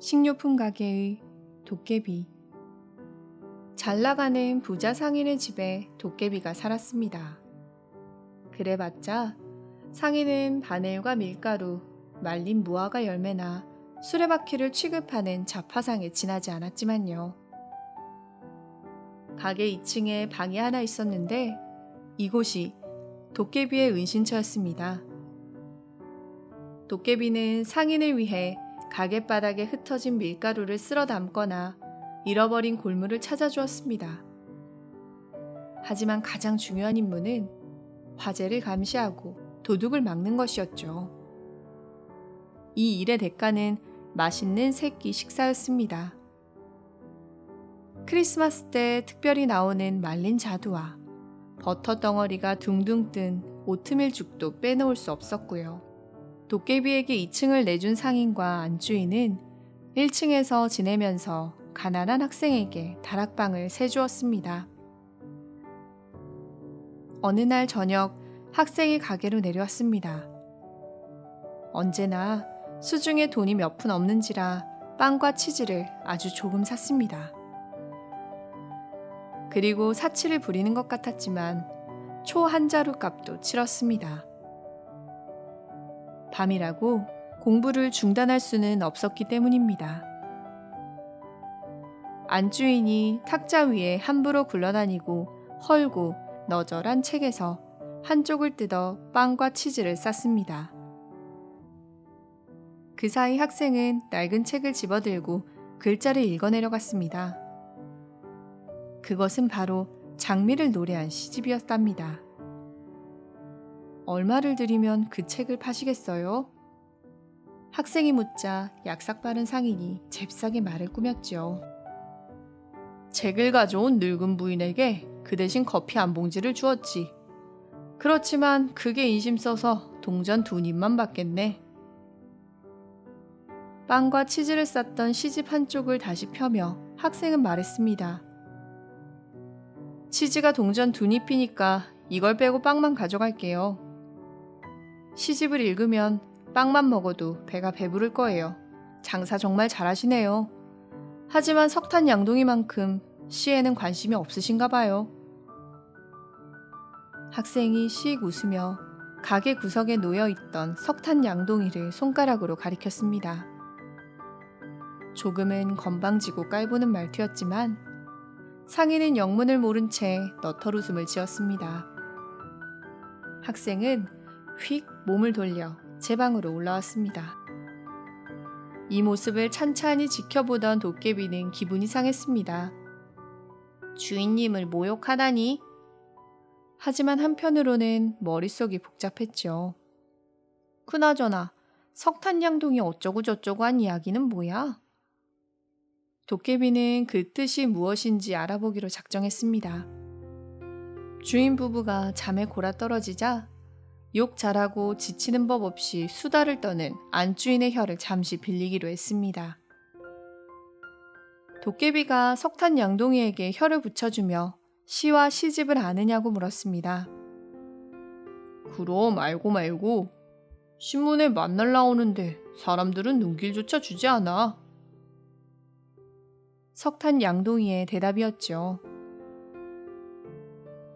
식료품 가게의 도깨비. 잘 나가는 부자 상인의 집에 도깨비가 살았습니다. 그래봤자 상인은 바늘과 밀가루, 말린 무화과 열매나 수레바퀴를 취급하는 잡화상에 지나지 않았지만요. 가게 2층에 방이 하나 있었는데 이곳이 도깨비의 은신처였습니다. 도깨비는 상인을 위해 가게 바닥에 흩어진 밀가루를 쓸어 담거나 잃어버린 골물을 찾아주었습니다. 하지만 가장 중요한 임무는 화재를 감시하고 도둑을 막는 것이었죠. 이 일의 대가는 맛있는 새끼 식사였습니다. 크리스마스 때 특별히 나오는 말린 자두와 버터 덩어리가 둥둥 뜬 오트밀죽도 빼놓을 수 없었고요. 도깨비에게 2층을 내준 상인과 안주인은 1층에서 지내면서 가난한 학생에게 다락방을 세주었습니다. 어느 날 저녁 학생이 가게로 내려왔습니다. 언제나 수중에 돈이 몇 푼 없는지라 빵과 치즈를 아주 조금 샀습니다. 그리고 사치를 부리는 것 같았지만 초 한 자루 값도 치렀습니다. 밤이라고 공부를 중단할 수는 없었기 때문입니다. 안주인이 탁자 위에 함부로 굴러다니고 헐고 너절한 책에서 한쪽을 뜯어 빵과 치즈를 쌌습니다. 그 사이 학생은 낡은 책을 집어들고 글자를 읽어내려갔습니다. 그것은 바로 장미를 노래한 시집이었답니다. 얼마를 들이면 그 책을 파시겠어요? 학생이 묻자 약삭 빠른 상인이 잽싸게 말을 꾸몄죠. 책을 가져온 늙은 부인에게 그 대신 커피 한 봉지를 주었지. 그렇지만 그게 인심 써서 동전 2입만 받겠네. 빵과 치즈를 쌌던 시집 한쪽을 다시 펴며 학생은 말했습니다. 치즈가 동전 2입이니까 이걸 빼고 빵만 가져갈게요. 시집을 읽으면 빵만 먹어도 배가 배부를 거예요. 장사 정말 잘하시네요. 하지만 석탄 양동이만큼 시에는 관심이 없으신가 봐요. 학생이 씩 웃으며 가게 구석에 놓여있던 석탄 양동이를 손가락으로 가리켰습니다. 조금은 건방지고 깔보는 말투였지만 상인은 영문을 모른 채 너털 웃음을 지었습니다. 학생은 휙 몸을 돌려 제 방으로 올라왔습니다. 이 모습을 찬찬히 지켜보던 도깨비는 기분이 상했습니다. 주인님을 모욕하다니? 하지만 한편으로는 머릿속이 복잡했죠. 그나저나 석탄 양동이 어쩌고 저쩌고 한 이야기는 뭐야? 도깨비는 그 뜻이 무엇인지 알아보기로 작정했습니다. 주인 부부가 잠에 골아떨어지자 욕 잘하고 지치는 법 없이 수다를 떠는 안주인의 혀를 잠시 빌리기로 했습니다. 도깨비가 석탄 양동이에게 혀를 붙여주며 시와 시집을 아느냐고 물었습니다. 그럼 알고 말고 신문에 만날 나오는데 사람들은 눈길조차 주지 않아. 석탄 양동이의 대답이었죠.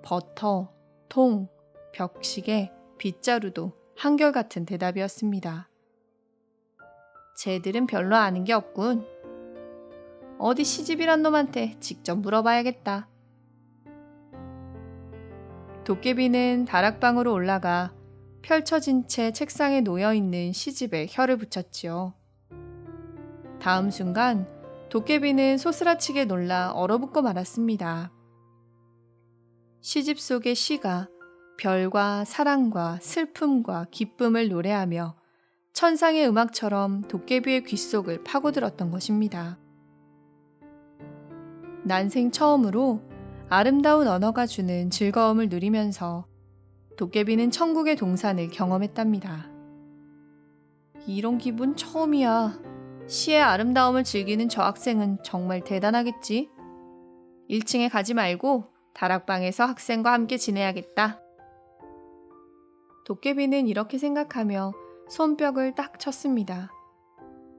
버터, 통, 벽시계, 빗자루도 한결같은 대답이었습니다. 쟤들은 별로 아는 게 없군. 어디 시집이란 놈한테 직접 물어봐야겠다. 도깨비는 다락방으로 올라가 펼쳐진 채 책상에 놓여있는 시집에 혀를 붙였지요. 다음 순간 도깨비는 소스라치게 놀라 얼어붙고 말았습니다. 시집 속의 시가 별과 사랑과 슬픔과 기쁨을 노래하며 천상의 음악처럼 도깨비의 귓속을 파고들었던 것입니다. 난생 처음으로 아름다운 언어가 주는 즐거움을 누리면서 도깨비는 천국의 동산을 경험했답니다. 이런 기분 처음이야. 시의 아름다움을 즐기는 저 학생은 정말 대단하겠지? 1층에 가지 말고 다락방에서 학생과 함께 지내야겠다. 도깨비는 이렇게 생각하며 손뼉을 딱 쳤습니다.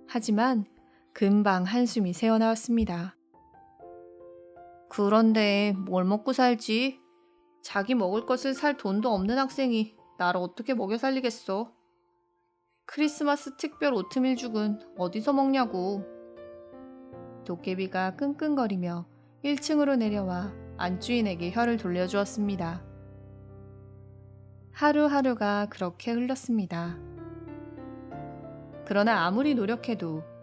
하지만 금방 한숨이 새어나왔습니다. 그런데 뭘 먹고 살지? 자기 먹을 것을 살 돈도 없는 학생이 나를 어떻게 먹여 살리겠어? 크리스마스 특별 오트밀죽은 어디서 먹냐고. 도깨비가 끙끙거리며 1층으로 내려와 안주인에게 혀를 돌려주었습니다. 하루하루가 그렇게 흘렀습니다. 그러나 아무리 노력해도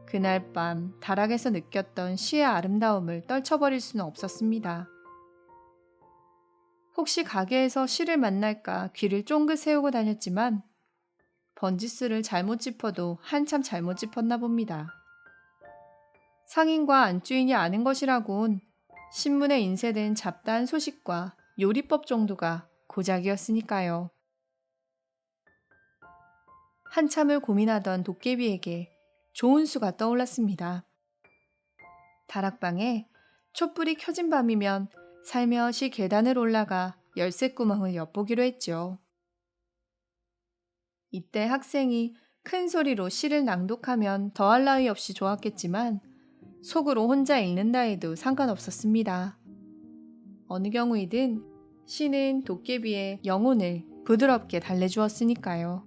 그날 밤 다락에서 느꼈던 시의 아름다움을 떨쳐버릴 수는 없었습니다. 혹시 가게에서 시를 만날까 귀를 쫑긋 세우고 다녔지만 번지수를 잘못 짚어도 한참 잘못 짚었나 봅니다. 상인과 안주인이 아는 것이라곤 신문에 인쇄된 잡다한 소식과 요리법 정도가 고작이었으니까요. 한참을 고민하던 도깨비에게 좋은 수가 떠올랐습니다. 다락방에 촛불이 켜진 밤이면 살며시 계단을 올라가 열쇠구멍을 엿보기로 했죠. 이때 학생이 큰 소리로 시를 낭독하면 더할 나위 없이 좋았겠지만 속으로 혼자 읽는다 해도 상관없었습니다. 어느 경우이든 시는 도깨비의 영혼을 부드럽게 달래주었으니까요.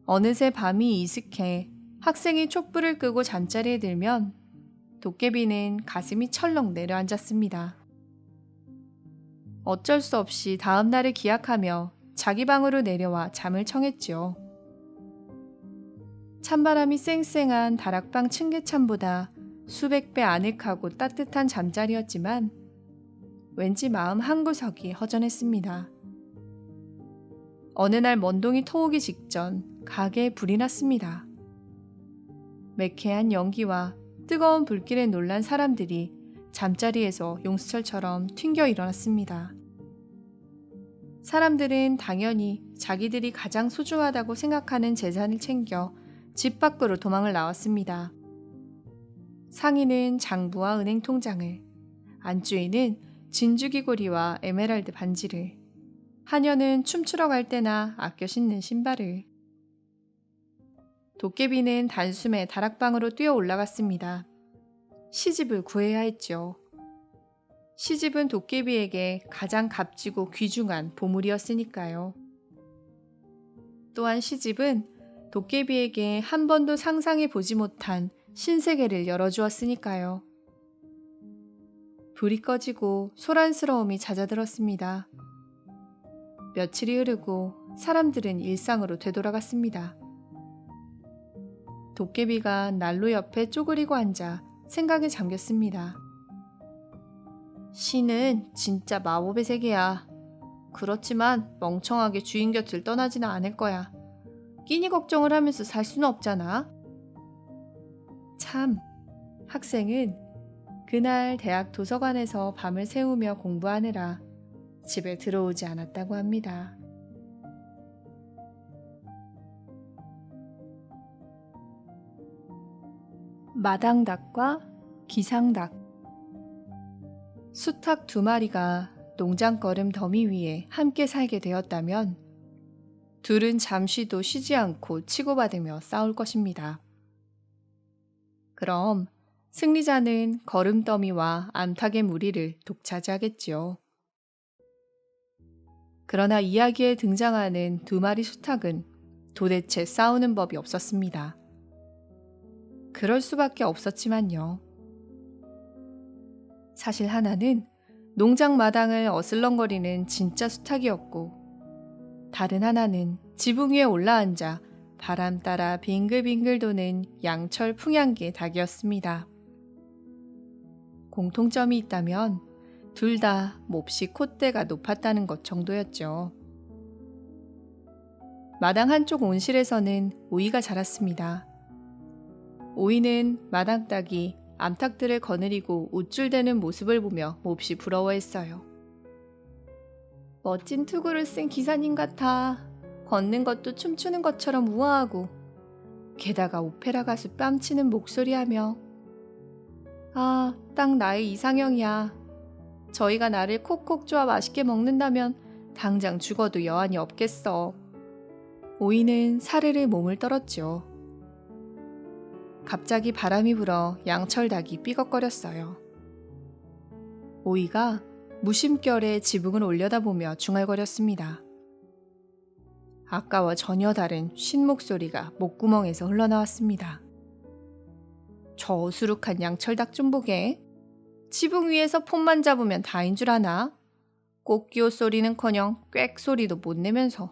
어느새 밤이 이슥해 학생이 촛불을 끄고 잠자리에 들면 도깨비는 가슴이 철렁 내려앉았습니다. 어쩔 수 없이 다음 날을 기약하며 자기 방으로 내려와 잠을 청했죠. 찬바람이 쌩쌩한 다락방 층계참보다 수백 배 아늑하고 따뜻한 잠자리였지만 왠지 마음 한구석이 허전했습니다. 어느 날 먼동이 터오기 직전 가게에 불이 났습니다. 매캐한 연기와 뜨거운 불길에 놀란 사람들이 잠자리에서 용수철처럼 튕겨 일어났습니다. 사람들은 당연히 자기들이 가장 소중하다고 생각하는 재산을 챙겨 집 밖으로 도망을 나왔습니다. 상인은 장부와 은행 통장을, 안주인은 진주귀고리와 에메랄드 반지를, 하녀는 춤추러 갈 때나 아껴 신는 신발을. 도깨비는 단숨에 다락방으로 뛰어 올라갔습니다. 시집을 구해야 했죠. 시집은 도깨비에게 가장 값지고 귀중한 보물이었으니까요. 또한 시집은 도깨비에게 한 번도 상상해 보지 못한 신세계를 열어주었으니까요. 불이 꺼지고 소란스러움이 잦아들었습니다. 며칠이 흐르고 사람들은 일상으로 되돌아갔습니다. 도깨비가 난로 옆에 쪼그리고 앉아 생각에 잠겼습니다. 시는 진짜 마법의 세계야. 그렇지만 멍청하게 주인 곁을 떠나지는 않을 거야. 끼니 걱정을 하면서 살 수는 없잖아. 참, 학생은 그날 대학 도서관에서 밤을 새우며 공부하느라 집에 들어오지 않았다고 합니다. 마당닭과 기상닭. 수탉 2마리가 농장거름 더미 위에 함께 살게 되었다면 둘은 잠시도 쉬지 않고 치고받으며 싸울 것입니다. 그럼 승리자는 거름더미와 암탉의 무리를 독차지하겠지요. 그러나 이야기에 등장하는 2마리 수탉은 도대체 싸우는 법이 없었습니다. 그럴 수밖에 없었지만요. 사실 하나는 농장 마당을 어슬렁거리는 진짜 수탉이었고, 다른 하나는 지붕 위에 올라앉아 바람 따라 빙글빙글 도는 양철 풍향기의 닭이었습니다. 공통점이 있다면 둘 다 몹시 콧대가 높았다는 것 정도였죠. 마당 한쪽 온실에서는 오이가 자랐습니다. 오이는 마당닭이 암탉들을 거느리고 우쭐대는 모습을 보며 몹시 부러워했어요. 멋진 투구를 쓴 기사님 같아. 걷는 것도 춤추는 것처럼 우아하고, 게다가 오페라 가수 뺨치는 목소리하며, 아, 딱 나의 이상형이야. 저희가 나를 콕콕 쪼아 맛있게 먹는다면 당장 죽어도 여한이 없겠어. 오이는 사르르 몸을 떨었죠. 갑자기 바람이 불어 양철닭이 삐걱거렸어요. 오이가 무심결에 지붕을 올려다보며 중얼거렸습니다. 아까와 전혀 다른 쉰 목소리가 목구멍에서 흘러나왔습니다. 저 어수룩한 양철닭 좀 보게. 지붕 위에서 폰만 잡으면 다인 줄 아나? 꽃기호 소리는커녕 꽥 소리도 못 내면서.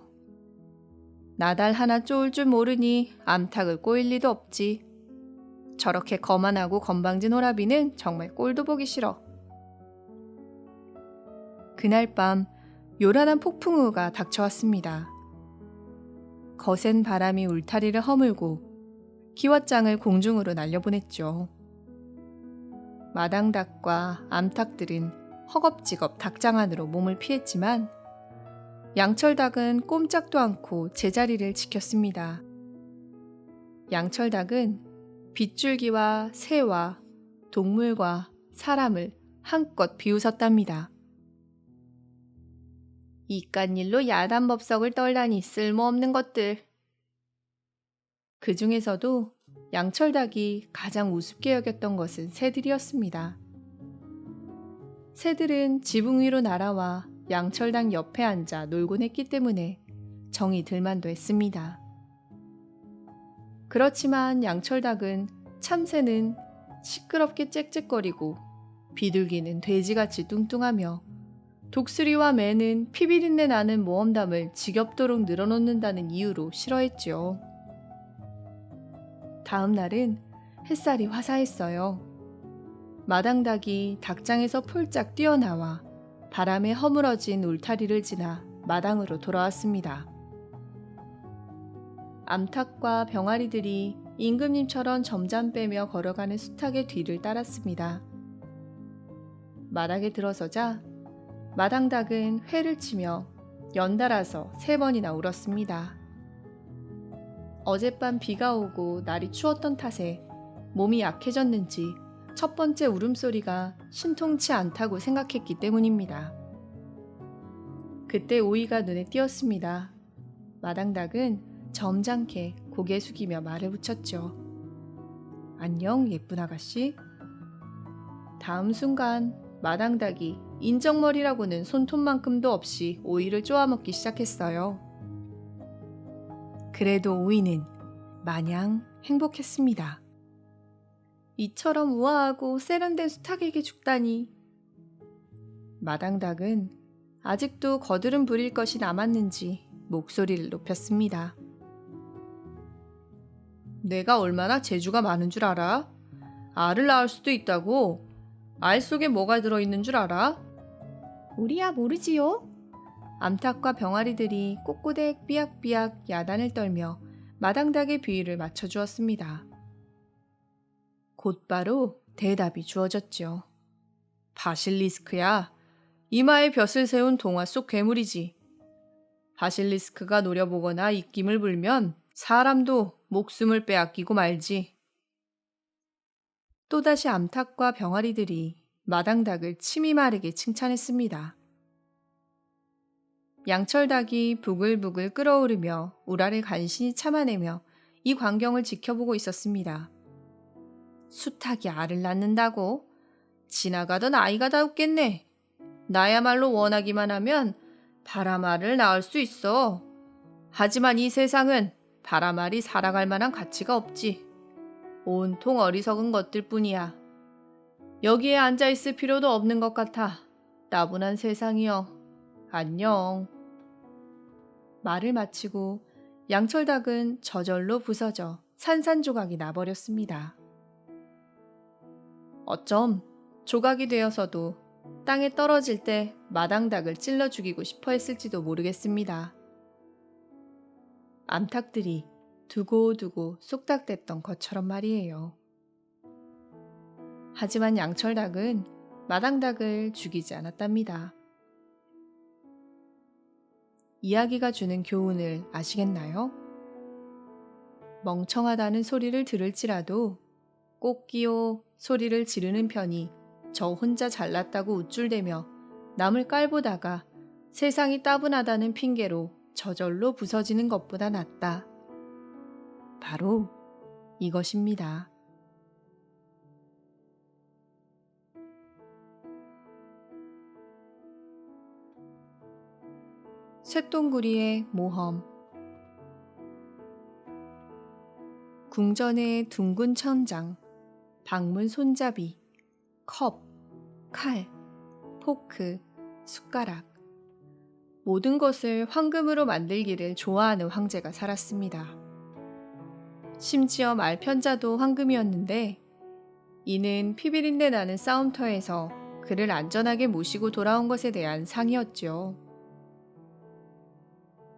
나달 하나 쪼을 줄 모르니 암탉을 꼬일 리도 없지. 저렇게 거만하고 건방진 호라비는 정말 꼴도 보기 싫어. 그날 밤 요란한 폭풍우가 닥쳐왔습니다. 거센 바람이 울타리를 허물고 기왓장을 공중으로 날려보냈죠. 마당닭과 암탉들은 허겁지겁 닭장 안으로 몸을 피했지만 양철닭은 꼼짝도 않고 제자리를 지켰습니다. 양철닭은 빗줄기와 새와 동물과 사람을 한껏 비웃었답니다. 이깟 일로 야단법석을 떨다니 쓸모없는 것들. 그 중에서도 양철닭이 가장 우습게 여겼던 것은 새들이었습니다. 새들은 지붕 위로 날아와 양철닭 옆에 앉아 놀곤 했기 때문에 정이 들만도 했습니다. 그렇지만 양철닭은 참새는 시끄럽게 짹짹거리고 비둘기는 돼지같이 뚱뚱하며 독수리와 매는 피비린내 나는 모험담을 지겹도록 늘어놓는다는 이유로 싫어했죠. 다음 날은 햇살이 화사했어요. 마당닭이 닭장에서 폴짝 뛰어나와 바람에 허물어진 울타리를 지나 마당으로 돌아왔습니다. 암탉과 병아리들이 임금님처럼 점잠 빼며 걸어가는 수탉의 뒤를 따랐습니다. 마당에 들어서자 마당닭은 회를 치며 연달아서 3번이나 울었습니다. 어젯밤 비가 오고 날이 추웠던 탓에 몸이 약해졌는지 첫 번째 울음소리가 신통치 않다고 생각했기 때문입니다. 그때 오이가 눈에 띄었습니다. 마당닭은 점잖게 고개 숙이며 말을 붙였죠. 안녕, 예쁜 아가씨. 다음 순간 마당닭이 인정머리라고는 손톱만큼도 없이 오이를 쪼아먹기 시작했어요. 그래도 오이는 마냥 행복했습니다. 이처럼 우아하고 세련된 수탉에게 죽다니. 마당닭은 아직도 거드름 부릴 것이 남았는지 목소리를 높였습니다. 내가 얼마나 재주가 많은 줄 알아? 알을 낳을 수도 있다고. 알 속에 뭐가 들어있는 줄 알아? 우리야 모르지요. 암탉과 병아리들이 꼬꼬댁 삐약삐약 야단을 떨며 마당닭의 비위를 맞춰주었습니다. 곧바로 대답이 주어졌죠. 바실리스크야. 이마에 벼슬 세운 동화 속 괴물이지. 바실리스크가 노려보거나 입김을 불면 사람도 목숨을 빼앗기고 말지. 또다시 암탉과 병아리들이 마당닭을 침이 마르게 칭찬했습니다. 양철닭이 부글부글 끓어오르며 우라를 간신히 참아내며 이 광경을 지켜보고 있었습니다. 수탉이 알을 낳는다고? 지나가던 아이가 다 웃겠네. 나야말로 원하기만 하면 바람알을 낳을 수 있어. 하지만 이 세상은 바람알이 살아갈 만한 가치가 없지. 온통 어리석은 것들 뿐이야. 여기에 앉아있을 필요도 없는 것 같아. 따분한 세상이여. 안녕. 말을 마치고 양철닭은 저절로 부서져 산산조각이 나버렸습니다. 어쩜 조각이 되어서도 땅에 떨어질 때 마당닭을 찔러 죽이고 싶어 했을지도 모르겠습니다. 암탉들이 두고두고 쏙닥댔던 것처럼 말이에요. 하지만 양철닭은 마당닭을 죽이지 않았답니다. 이야기가 주는 교훈을 아시겠나요? 멍청하다는 소리를 들을지라도 꽃기호 소리를 지르는 편이 저 혼자 잘났다고 우쭐대며 남을 깔보다가 세상이 따분하다는 핑계로 저절로 부서지는 것보다 낫다. 바로 이것입니다. 쇳덩구리의 모험. 궁전의 둥근 천장, 방문 손잡이, 컵, 칼, 포크, 숟가락. 모든 것을 황금으로 만들기를 좋아하는 황제가 살았습니다. 심지어 말편자도 황금이었는데 이는 피비린내 나는 싸움터에서 그를 안전하게 모시고 돌아온 것에 대한 상이었죠.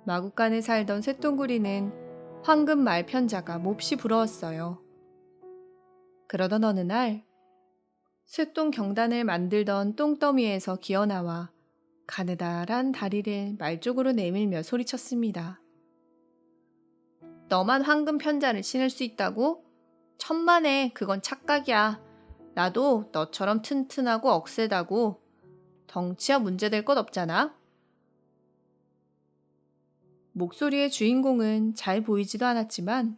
마국간에 살던 쇳덩구리는 황금 말편자가 몹시 부러웠어요. 그러던 어느 날 쇳동 경단을 만들던 똥더미에서 기어나와 가느다란 다리를 말 쪽으로 내밀며 소리쳤습니다. 너만 황금 편자를 신을 수 있다고? 천만에, 그건 착각이야. 나도 너처럼 튼튼하고 억세다고. 덩치야 문제될 것 없잖아. 목소리의 주인공은 잘 보이지도 않았지만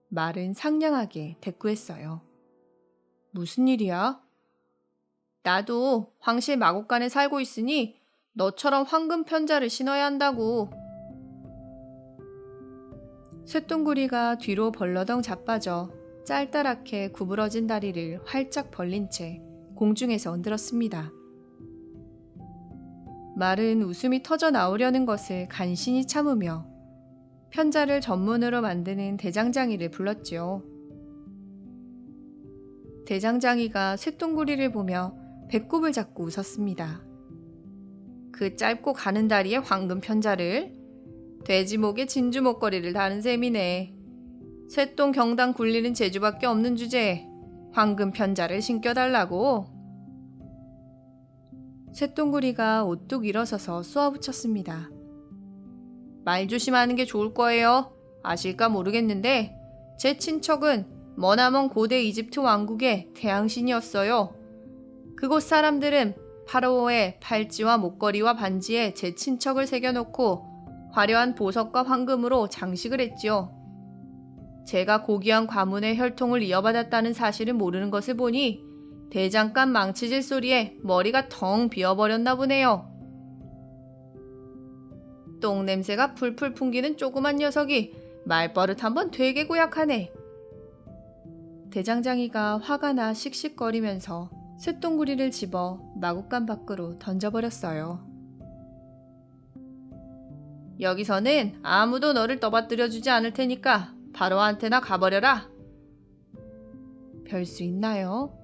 말은 상냥하게 대꾸했어요. 무슨 일이야? 나도 황실 마곡간에 살고 있으니 너처럼 황금 편자를 신어야 한다고. 쇳덩구리가 뒤로 벌러덩 자빠져 짤따랗게 구부러진 다리를 활짝 벌린 채 공중에서 흔들었습니다. 말은 웃음이 터져 나오려는 것을 간신히 참으며 편자를 전문으로 만드는 대장장이를 불렀지요. 대장장이가 쇳덩구리를 보며 배꼽을 잡고 웃었습니다. 그 짧고 가는 다리에 황금 편자를? 돼지목에 진주 목걸이를 다는 셈이네. 쇳동 경당 굴리는 재주밖에 없는 주제에 황금 편자를 신겨달라고? 쇳덩구리가 오뚝 일어서서 쏘아붙였습니다. 말 조심하는 게 좋을 거예요. 아실까 모르겠는데 제 친척은 머나먼 고대 이집트 왕국의 태양신이었어요. 그곳 사람들은 파라오의 팔찌와 목걸이와 반지에 제 친척을 새겨놓고 화려한 보석과 황금으로 장식을 했지요. 제가 고귀한 과문의 혈통을 이어받았다는 사실을 모르는 것을 보니 대장간 망치질 소리에 머리가 텅 비어버렸나 보네요. 똥냄새가 풀풀 풍기는 조그만 녀석이 말버릇 한번 되게 고약하네. 대장장이가 화가 나 씩씩거리면서 쇳덩구리를 집어 마국간 밖으로 던져버렸어요. 여기서는 아무도 너를 떠받들여주지 않을 테니까 바로한테나 가버려라. 별 수 있나요?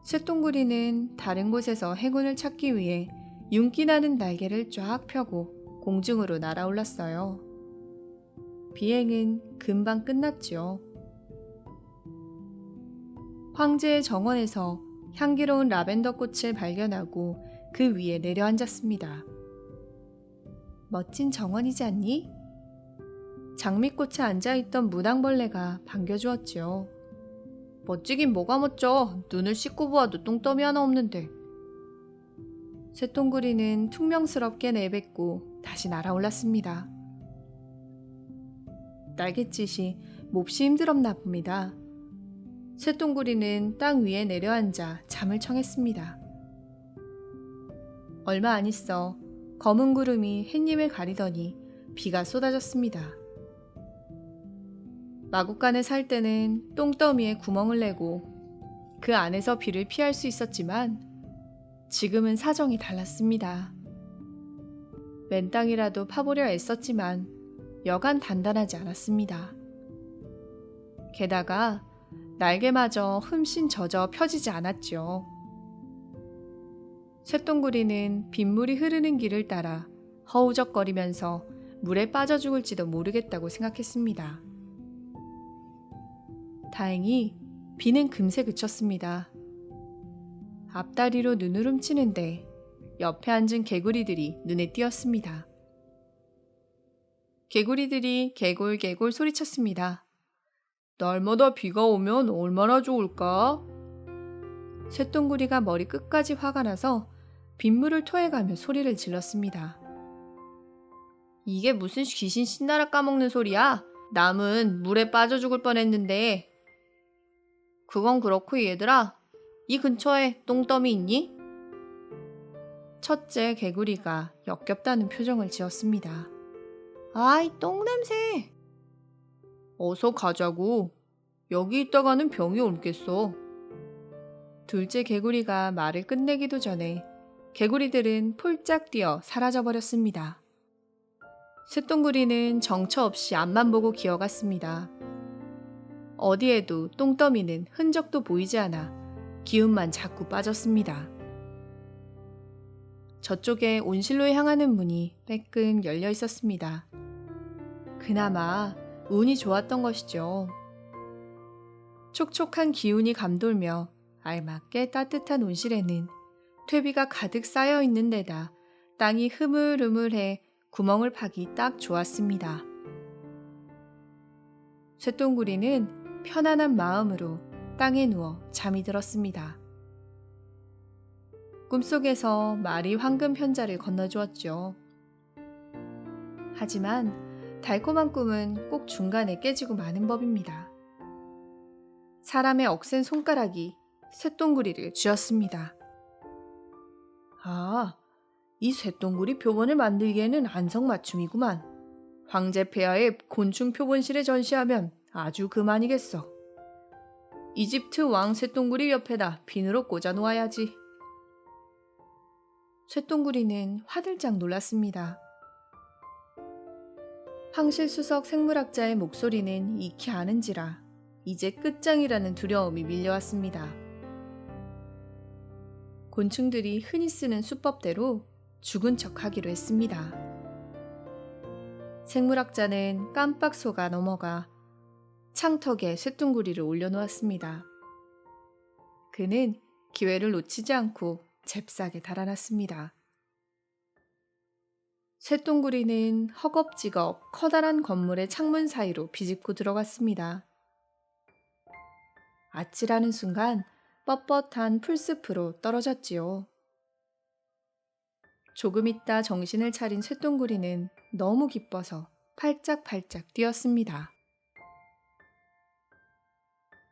쇳덩구리는 다른 곳에서 행운을 찾기 위해 윤기나는 날개를 쫙 펴고 공중으로 날아올랐어요. 비행은 금방 끝났지요. 황제의 정원에서 향기로운 라벤더 꽃을 발견하고 그 위에 내려앉았습니다. 멋진 정원이지 않니? 장미꽃에 앉아있던 무당벌레가 반겨주었지요. 멋지긴 뭐가 멋져. 눈을 씻고 보아도 똥더미 하나 없는데. 쇳덩구리는 퉁명스럽게 내뱉고 다시 날아올랐습니다. 날갯짓이 몹시 힘들었나 봅니다. 쇳덩구리는 땅 위에 내려앉아 잠을 청했습니다. 얼마 안 있어 검은 구름이 햇님을 가리더니 비가 쏟아졌습니다. 마국간에 살 때는 똥더미에 구멍을 내고 그 안에서 비를 피할 수 있었지만 지금은 사정이 달랐습니다. 맨땅이라도 파보려 애썼지만 여간 단단하지 않았습니다. 게다가 날개마저 흠씬 젖어 펴지지 않았죠. 쇳덩구리는 빗물이 흐르는 길을 따라 허우적거리면서 물에 빠져 죽을지도 모르겠다고 생각했습니다. 다행히 비는 금세 그쳤습니다. 앞다리로 눈을 훔치는데 옆에 앉은 개구리들이 눈에 띄었습니다. 개구리들이 개골개골 소리쳤습니다. 날마다 비가 오면 얼마나 좋을까? 쇳덩구리가 머리 끝까지 화가 나서 빗물을 토해가며 소리를 질렀습니다. 이게 무슨 귀신 신나라 까먹는 소리야? 남은 물에 빠져 죽을 뻔했는데. 그건 그렇고 얘들아, 이 근처에 똥더미 있니? 첫째 개구리가 역겹다는 표정을 지었습니다. 아이, 똥냄새! 어서 가자고. 여기 있다가는 병이 옮겠어. 둘째 개구리가 말을 끝내기도 전에 개구리들은 폴짝 뛰어 사라져버렸습니다. 쇳덩구리는 정처 없이 앞만 보고 기어갔습니다. 어디에도 똥더미는 흔적도 보이지 않아 기운만 자꾸 빠졌습니다. 저쪽에 온실로에 향하는 문이 빼끔 열려 있었습니다. 그나마 운이 좋았던 것이죠. 촉촉한 기운이 감돌며 알맞게 따뜻한 온실에는 퇴비가 가득 쌓여 있는 데다 땅이 흐물흐물해 구멍을 파기 딱 좋았습니다. 쇳덩구리는 편안한 마음으로 땅에 누워 잠이 들었습니다. 꿈속에서 말이 황금 편자를 건너주었죠. 하지만 달콤한 꿈은 꼭 중간에 깨지고 마는 법입니다. 사람의 억센 손가락이 쇳덩구리를 쥐었습니다. 아, 이 쇳덩구리 표본을 만들기에는 안성맞춤이구만. 황제 폐하의 곤충 표본실에 전시하면 아주 그만이겠어. 이집트 왕 쇳덩구리 옆에다 비누로 꽂아 놓아야지. 쇳덩구리는 화들짝 놀랐습니다. 황실수석 생물학자의 목소리는 익히 아는지라 이제 끝장이라는 두려움이 밀려왔습니다. 곤충들이 흔히 쓰는 수법대로 죽은 척하기로 했습니다. 생물학자는 깜빡 속아 넘어가 창턱에 쇳덩구리를 올려놓았습니다. 그는 기회를 놓치지 않고 잽싸게 달아났습니다. 쇳덩구리는 허겁지겁 커다란 건물의 창문 사이로 비집고 들어갔습니다. 아찔하는 순간 뻣뻣한 풀숲으로 떨어졌지요. 조금 있다 정신을 차린 쇳덩구리는 너무 기뻐서 팔짝팔짝 뛰었습니다.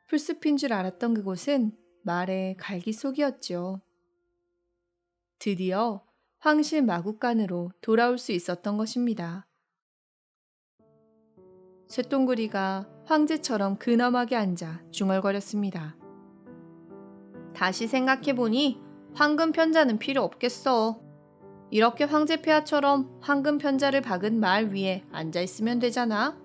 풀숲인 줄 알았던 그곳은 말의 갈기 속이었죠. 드디어 황실 마구간으로 돌아올 수 있었던 것입니다. 쇳덩구리가 황제처럼 근엄하게 앉아 중얼거렸습니다. 다시 생각해보니 황금 편자는 필요 없겠어. 이렇게 황제 폐하처럼 황금 편자를 박은 말 위에 앉아있으면 되잖아.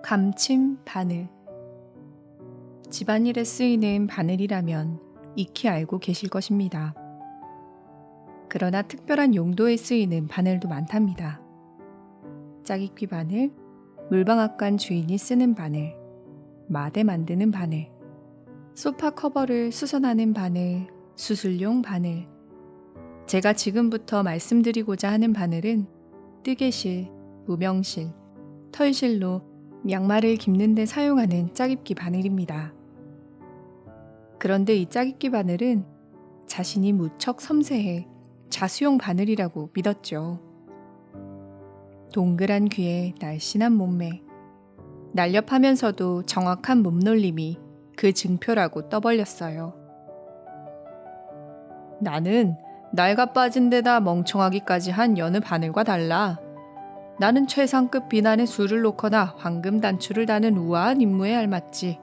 감침 바늘. 집안일에 쓰이는 바늘이라면 익히 알고 계실 것입니다. 그러나 특별한 용도에 쓰이는 바늘도 많답니다. 짜깁기 바늘, 물방앗간 주인이 쓰는 바늘, 마대 만드는 바늘, 소파 커버를 수선하는 바늘, 수술용 바늘. 제가 지금부터 말씀드리고자 하는 바늘은 뜨개실, 무명실, 털실로 양말을 깁는 데 사용하는 짜깁기 바늘입니다. 그런데 이 짜깁기 바늘은 자신이 무척 섬세해 자수용 바늘이라고 믿었죠. 동그란 귀에 날씬한 몸매, 날렵하면서도 정확한 몸놀림이 그 증표라고 떠벌렸어요. 나는 낡아 빠진 데다 멍청하기까지 한 여느 바늘과 달라. 나는 최상급 비난의 술을 놓거나 황금 단추를 다는 우아한 임무에 알맞지.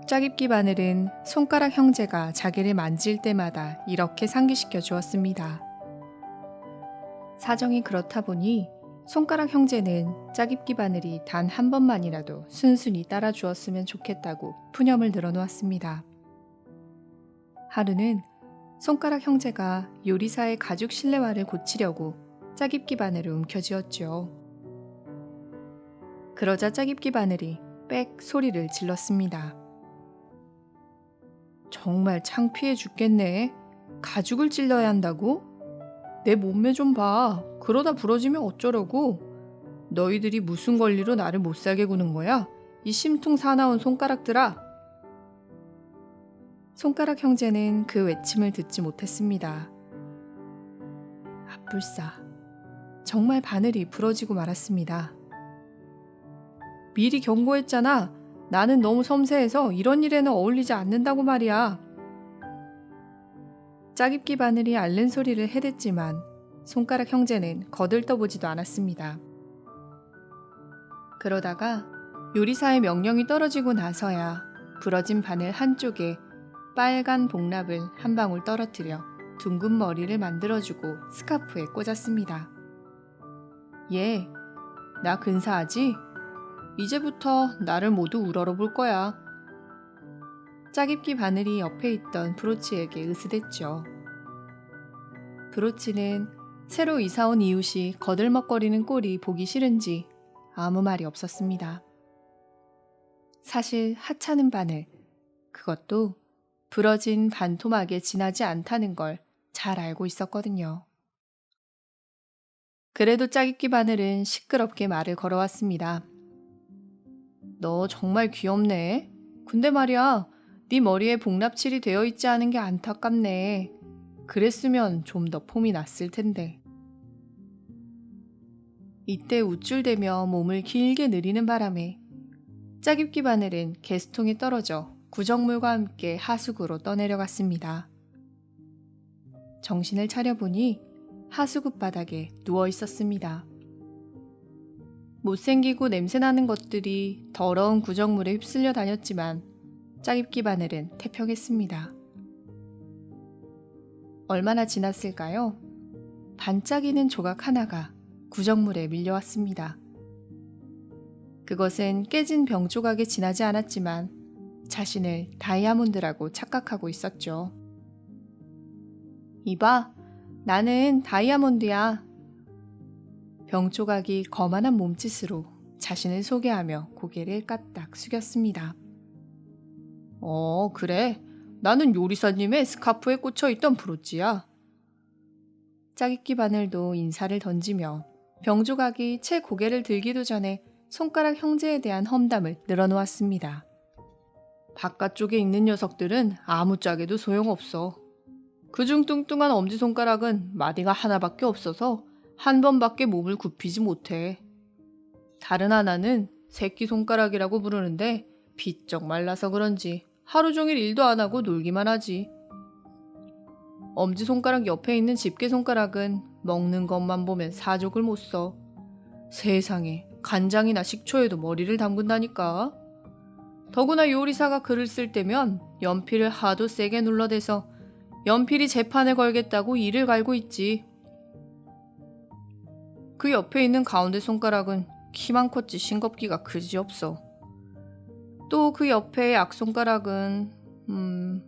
짜깁기 바늘은 손가락 형제가 자기를 만질 때마다 이렇게 상기시켜 주었습니다. 사정이 그렇다 보니 손가락 형제는 짜깁기 바늘이 단 한 번만이라도 순순히 따라 주었으면 좋겠다고 푸념을 늘어놓았습니다. 하루는 손가락 형제가 요리사의 가죽 실내화를 고치려고 짜깁기 바늘을 움켜쥐었죠. 그러자 짜깁기 바늘이 빽 소리를 질렀습니다. 정말 창피해 죽겠네. 가죽을 찔러야 한다고? 내 몸매 좀 봐. 그러다 부러지면 어쩌려고? 너희들이 무슨 권리로 나를 못살게 구는 거야? 이 심퉁 사나운 손가락들아. 손가락 형제는 그 외침을 듣지 못했습니다. 아뿔싸. 정말 바늘이 부러지고 말았습니다. 미리 경고했잖아. 나는 너무 섬세해서 이런 일에는 어울리지 않는다고 말이야. 짜깁기 바늘이 앓는 소리를 해댔지만 손가락 형제는 거들떠보지도 않았습니다. 그러다가 요리사의 명령이 떨어지고 나서야 부러진 바늘 한쪽에 빨간 복납을 한 방울 떨어뜨려 둥근 머리를 만들어주고 스카프에 꽂았습니다. 얘, 나 근사하지? 이제부터 나를 모두 우러러볼 거야. 짜깁기 바늘이 옆에 있던 브로치에게 으스댔죠. 브로치는 새로 이사온 이웃이 거들먹거리는 꼴이 보기 싫은지 아무 말이 없었습니다. 사실 하찮은 바늘, 그것도 부러진 반토막에 지나지 않다는 걸 잘 알고 있었거든요. 그래도 짜깁기 바늘은 시끄럽게 말을 걸어왔습니다. 너 정말 귀엽네. 근데 말이야, 네 머리에 복납칠이 되어 있지 않은 게 안타깝네. 그랬으면 좀 더 폼이 났을 텐데. 이때 우쭐대며 몸을 길게 느리는 바람에 짜깁기 바늘은 개수통에 떨어져 구정물과 함께 하수구로 떠내려갔습니다. 정신을 차려보니 하수구 바닥에 누워 있었습니다. 못생기고 냄새나는 것들이 더러운 구정물에 휩쓸려 다녔지만 짜깁기 바늘은 태평했습니다. 얼마나 지났을까요? 반짝이는 조각 하나가 구정물에 밀려왔습니다. 그것은 깨진 병 조각에 지나지 않았지만 자신을 다이아몬드라고 착각하고 있었죠. 이봐, 나는 다이아몬드야. 병 조각이 거만한 몸짓으로 자신을 소개하며 고개를 까딱 숙였습니다. 그래. 나는 요리사님의 스카프에 꽂혀있던 브로치야. 짜깁기 바늘도 인사를 던지며 병 조각이 채 고개를 들기도 전에 손가락 형제에 대한 험담을 늘어놓았습니다. 바깥쪽에 있는 녀석들은 아무짝에도 소용없어. 그중 뚱뚱한 엄지손가락은 마디가 하나밖에 없어서 한 번밖에 몸을 굽히지 못해. 다른 하나는 새끼손가락이라고 부르는데 비쩍 말라서 그런지 하루 종일 일도 안 하고 놀기만 하지. 엄지손가락 옆에 있는 집게손가락은 먹는 것만 보면 사족을 못 써. 세상에, 간장이나 식초에도 머리를 담근다니까. 더구나 요리사가 글을 쓸 때면 연필을 하도 세게 눌러대서 연필이 재판을 걸겠다고 이를 갈고 있지. 그 옆에 있는 가운데 손가락은 키만 컸지 싱겁기가 그지없어. 또 그 옆에 약손가락은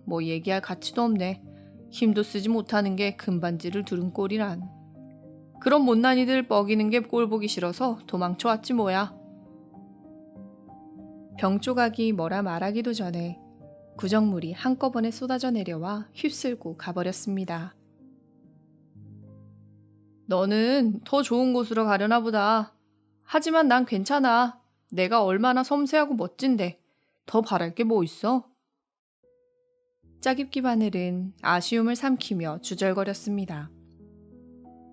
뭐 얘기할 가치도 없네. 힘도 쓰지 못하는 게 금반지를 두른 꼴이란. 그런 못난이들 뻐기는 게 꼴 보기 싫어서 도망쳐왔지 뭐야. 병 조각이 뭐라 말하기도 전에 구정물이 한꺼번에 쏟아져 내려와 휩쓸고 가버렸습니다. 너는 더 좋은 곳으로 가려나 보다. 하지만 난 괜찮아. 내가 얼마나 섬세하고 멋진데 더 바랄 게 뭐 있어? 짜깁기 바늘은 아쉬움을 삼키며 주절거렸습니다.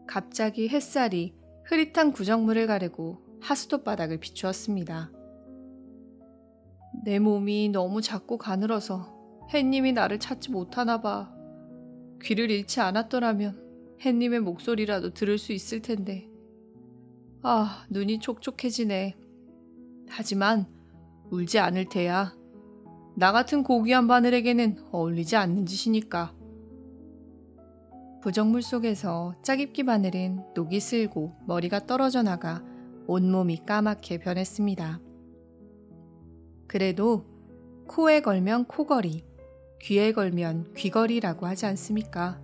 갑자기 햇살이 흐릿한 구정물을 가르고 하수도 바닥을 비추었습니다. 내 몸이 너무 작고 가늘어서 햇님이 나를 찾지 못하나 봐. 귀를 잃지 않았더라면 햇님의 목소리라도 들을 수 있을 텐데. 아, 눈이 촉촉해지네. 하지만 울지 않을 테야. 나 같은 고귀한 바늘에게는 어울리지 않는 짓이니까. 부정물 속에서 짜깁기 바늘은 녹이 슬고 머리가 떨어져 나가 온몸이 까맣게 변했습니다. 그래도 코에 걸면 코걸이, 귀에 걸면 귀걸이라고 하지 않습니까?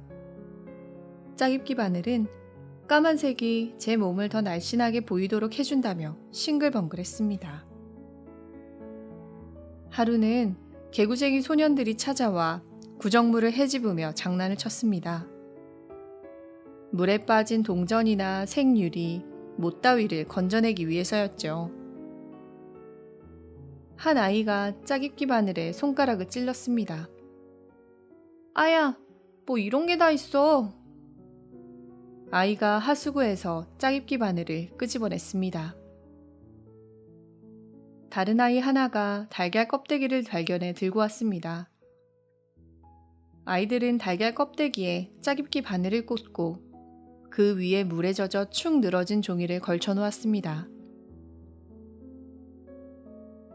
짜깁기 바늘은 까만색이 제 몸을 더 날씬하게 보이도록 해준다며 싱글벙글했습니다. 하루는 개구쟁이 소년들이 찾아와 구정물을 헤집으며 장난을 쳤습니다. 물에 빠진 동전이나 생유리, 못 따위를 건져내기 위해서였죠. 한 아이가 짜깁기 바늘에 손가락을 찔렀습니다. 아야, 뭐 이런 게 다 있어. 아이가 하수구에서 짜깁기 바늘을 끄집어냈습니다. 다른 아이 하나가 달걀 껍데기를 발견해 들고 왔습니다. 아이들은 달걀 껍데기에 짜깁기 바늘을 꽂고 그 위에 물에 젖어 축 늘어진 종이를 걸쳐 놓았습니다.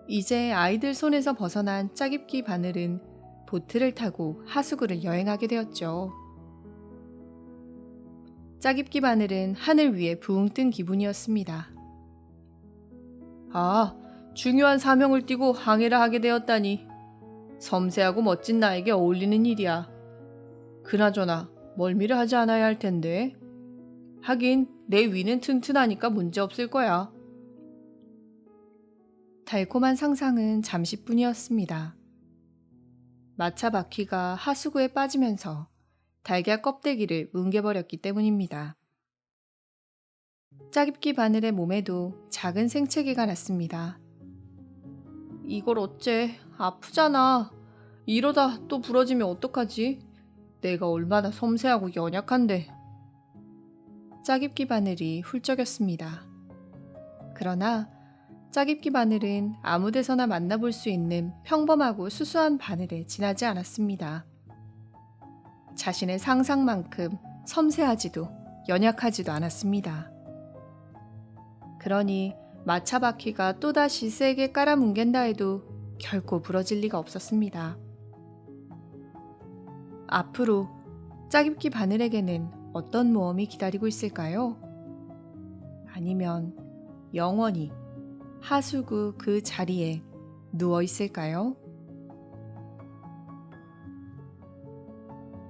이제 아이들 손에서 벗어난 짜깁기 바늘은 보트를 타고 하수구를 여행하게 되었죠. 짜깁기 바늘은 하늘 위에 붕 뜬 기분이었습니다. 아, 중요한 사명을 띠고 항해를 하게 되었다니. 섬세하고 멋진 나에게 어울리는 일이야. 그나저나 멀미를 하지 않아야 할 텐데. 하긴 내 위는 튼튼하니까 문제없을 거야. 달콤한 상상은 잠시뿐이었습니다. 마차 바퀴가 하수구에 빠지면서 달걀 껍데기를 뭉개버렸기 때문입니다. 짜깁기 바늘의 몸에도 작은 생채기가 났습니다. 이걸 어째, 아프잖아. 이러다 또 부러지면 어떡하지? 내가 얼마나 섬세하고 연약한데. 짜깁기 바늘이 훌쩍였습니다. 그러나 짜깁기 바늘은 아무 데서나 만나볼 수 있는 평범하고 수수한 바늘에 지나지 않았습니다. 자신의 상상만큼 섬세하지도 연약하지도 않았습니다. 그러니 마차 바퀴가 또다시 세게 깔아뭉갠다 해도 결코 부러질 리가 없었습니다. 앞으로 짜깁기 바늘에게는 어떤 모험이 기다리고 있을까요? 아니면 영원히 하수구 그 자리에 누워 있을까요?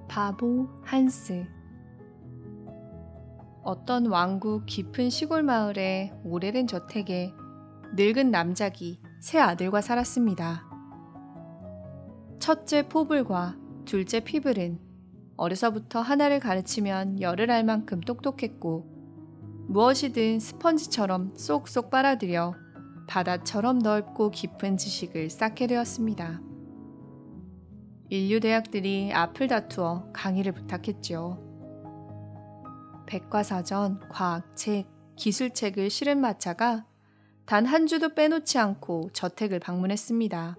바보 한스. 어떤 왕국 깊은 시골 마을의 오래된 저택에 늙은 남작이 세 아들과 살았습니다. 첫째 포블과 둘째 피블은 어려서부터 하나를 가르치면 열을 알 만큼 똑똑했고 무엇이든 스펀지처럼 쏙쏙 빨아들여 바다처럼 넓고 깊은 지식을 쌓게 되었습니다. 인류 대학들이 앞을 다투어 강의를 부탁했죠. 백과사전, 과학책, 기술책을 실은 마차가 단 한 주도 빼놓지 않고 저택을 방문했습니다.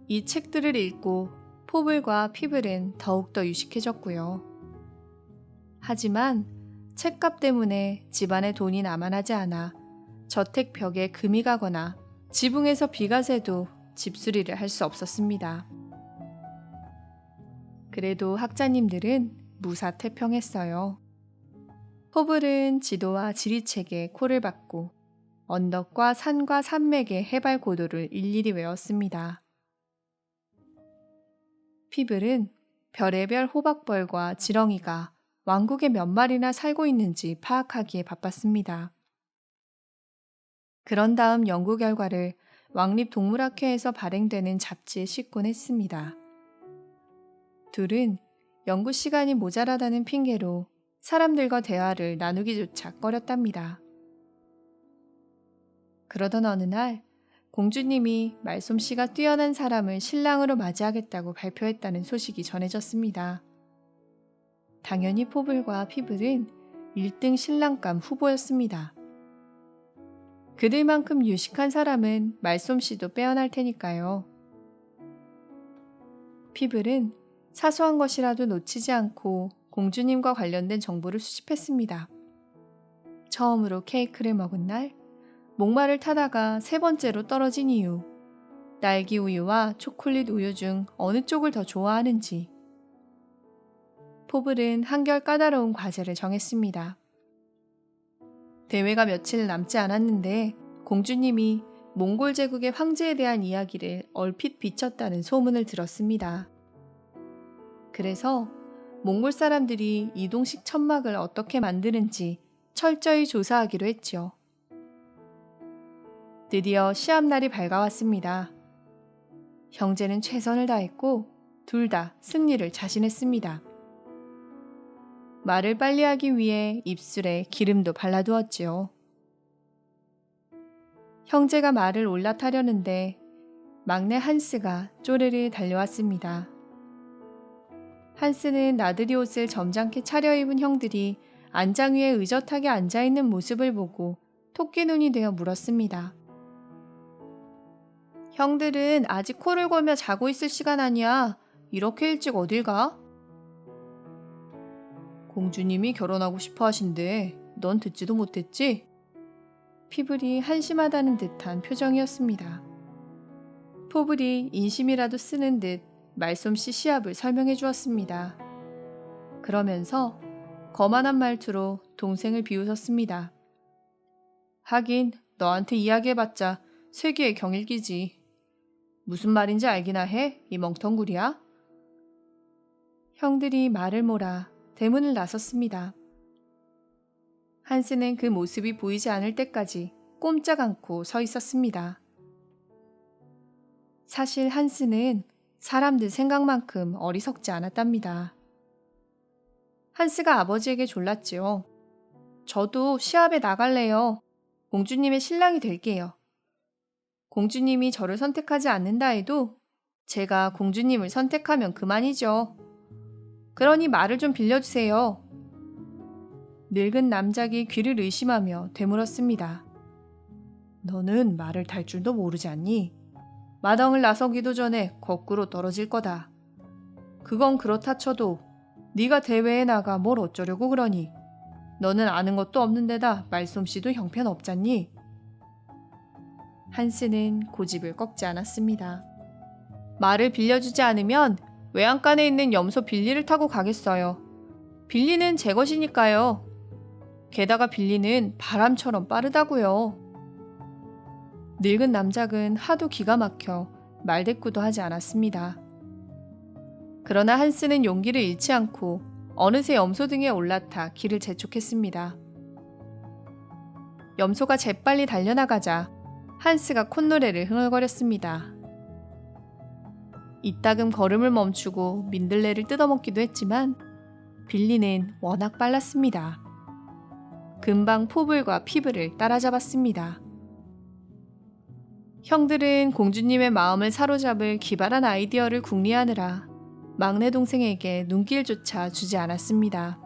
이 책들을 읽고 포블과 피블은 더욱더 유식해졌고요. 하지만 책값 때문에 집안에 돈이 남아나지 않아 저택 벽에 금이 가거나 지붕에서 비가 새도 집수리를 할 수 없었습니다. 그래도 학자님들은 무사태평했어요. 포블은 지도와 지리책에 코를 박고 언덕과 산과 산맥의 해발 고도를 일일이 외웠습니다. 피블은 별의별 호박벌과 지렁이가 왕국에 몇 마리나 살고 있는지 파악하기에 바빴습니다. 그런 다음 연구 결과를 왕립동물학회에서 발행되는 잡지에 싣곤 했습니다. 둘은 연구 시간이 모자라다는 핑계로 사람들과 대화를 나누기조차 꺼렸답니다. 그러던 어느 날 공주님이 말솜씨가 뛰어난 사람을 신랑으로 맞이하겠다고 발표했다는 소식이 전해졌습니다. 당연히 포블과 피블은 1등 신랑감 후보였습니다. 그들만큼 유식한 사람은 말솜씨도 빼어날 테니까요. 피블은 사소한 것이라도 놓치지 않고 공주님과 관련된 정보를 수집했습니다. 처음으로 케이크를 먹은 날, 목마를 타다가 세 번째로 떨어진 이유, 딸기 우유와 초콜릿 우유 중 어느 쪽을 더 좋아하는지. 포블은 한결 까다로운 과제를 정했습니다. 대회가 며칠 남지 않았는데 공주님이 몽골 제국의 황제에 대한 이야기를 얼핏 비쳤다는 소문을 들었습니다. 그래서 몽골 사람들이 이동식 천막을 어떻게 만드는지 철저히 조사하기로 했죠. 드디어 시합날이 밝아왔습니다. 형제는 최선을 다했고 둘 다 승리를 자신했습니다. 말을 빨리 하기 위해 입술에 기름도 발라두었지요. 형제가 말을 올라타려는데 막내 한스가 쪼르르 달려왔습니다. 한스는 나들이 옷을 점잖게 차려입은 형들이 안장 위에 의젓하게 앉아있는 모습을 보고 토끼 눈이 되어 물었습니다. 형들은 아직 코를 골며 자고 있을 시간 아니야. 이렇게 일찍 어딜 가? 공주님이 결혼하고 싶어 하신대. 넌 듣지도 못했지? 피블이 한심하다는 듯한 표정이었습니다. 포블이 인심이라도 쓰는 듯 말솜씨 시합을 설명해 주었습니다. 그러면서 거만한 말투로 동생을 비웃었습니다. 하긴 너한테 이야기해봤자 쇠기의 경일기지. 무슨 말인지 알기나 해? 이 멍텅구리야? 형들이 말을 몰아 대문을 나섰습니다. 한스는 그 모습이 보이지 않을 때까지 꼼짝 않고 서 있었습니다. 사실 한스는 사람들 생각만큼 어리석지 않았답니다. 한스가 아버지에게 졸랐지요. 저도 시합에 나갈래요. 공주님의 신랑이 될게요. 공주님이 저를 선택하지 않는다 해도 제가 공주님을 선택하면 그만이죠. 그러니 말을 좀 빌려주세요. 늙은 남작이 귀를 의심하며 되물었습니다. 너는 말을 탈 줄도 모르지 않니? 마당을 나서기도 전에 거꾸로 떨어질 거다. 그건 그렇다 쳐도 네가 대회에 나가 뭘 어쩌려고 그러니? 너는 아는 것도 없는 데다 말솜씨도 형편없잖니? 한스는 고집을 꺾지 않았습니다. 말을 빌려주지 않으면 외양간에 있는 염소 빌리를 타고 가겠어요. 빌리는 제 것이니까요. 게다가 빌리는 바람처럼 빠르다고요. 늙은 남작은 하도 기가 막혀 말대꾸도 하지 않았습니다. 그러나 한스는 용기를 잃지 않고 어느새 염소 등에 올라타 길을 재촉했습니다. 염소가 재빨리 달려나가자 한스가 콧노래를 흥얼거렸습니다. 이따금 걸음을 멈추고 민들레를 뜯어먹기도 했지만 빌리는 워낙 빨랐습니다. 금방 포블과 피블을 따라잡았습니다. 형들은 공주님의 마음을 사로잡을 기발한 아이디어를 궁리하느라 막내 동생에게 눈길조차 주지 않았습니다.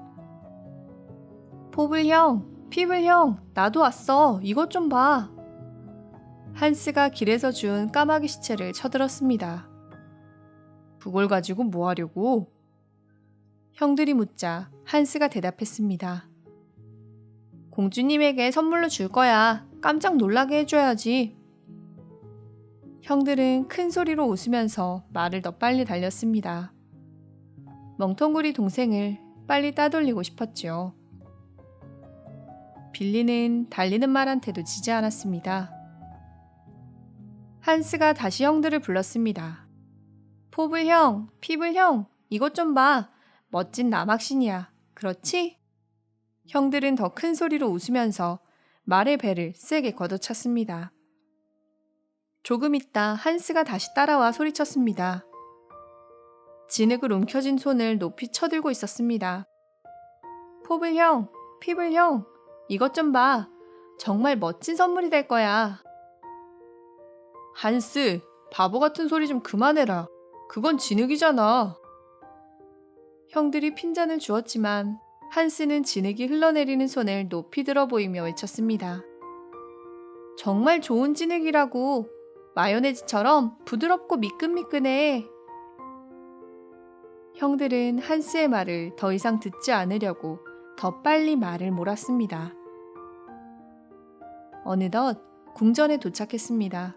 포블 형, 피블 형, 나도 왔어. 이것 좀 봐. 한스가 길에서 준 까마귀 시체를 쳐들었습니다. 그걸 가지고 뭐 하려고? 형들이 묻자 한스가 대답했습니다. 공주님에게 선물로 줄 거야. 깜짝 놀라게 해줘야지. 형들은 큰 소리로 웃으면서 말을 더 빨리 달렸습니다. 멍텅구리 동생을 빨리 따돌리고 싶었죠. 빌리는 달리는 말한테도 지지 않았습니다. 한스가 다시 형들을 불렀습니다. 포블 형, 피블 형, 이것 좀 봐. 멋진 남학신이야. 그렇지? 형들은 더 큰 소리로 웃으면서 말의 배를 세게 걷어찼습니다. 조금 있다 한스가 다시 따라와 소리쳤습니다. 진흙을 움켜쥔 손을 높이 쳐들고 있었습니다. 포블 형, 피블 형, 이것 좀 봐. 정말 멋진 선물이 될 거야. 한스, 바보 같은 소리 좀 그만해라. 그건 진흙이잖아. 형들이 핀잔을 주었지만 한스는 진흙이 흘러내리는 손을 높이 들어 보이며 외쳤습니다. 정말 좋은 진흙이라고. 마요네즈처럼 부드럽고 미끈미끈해. 형들은 한스의 말을 더 이상 듣지 않으려고 더 빨리 말을 몰았습니다. 어느덧 궁전에 도착했습니다.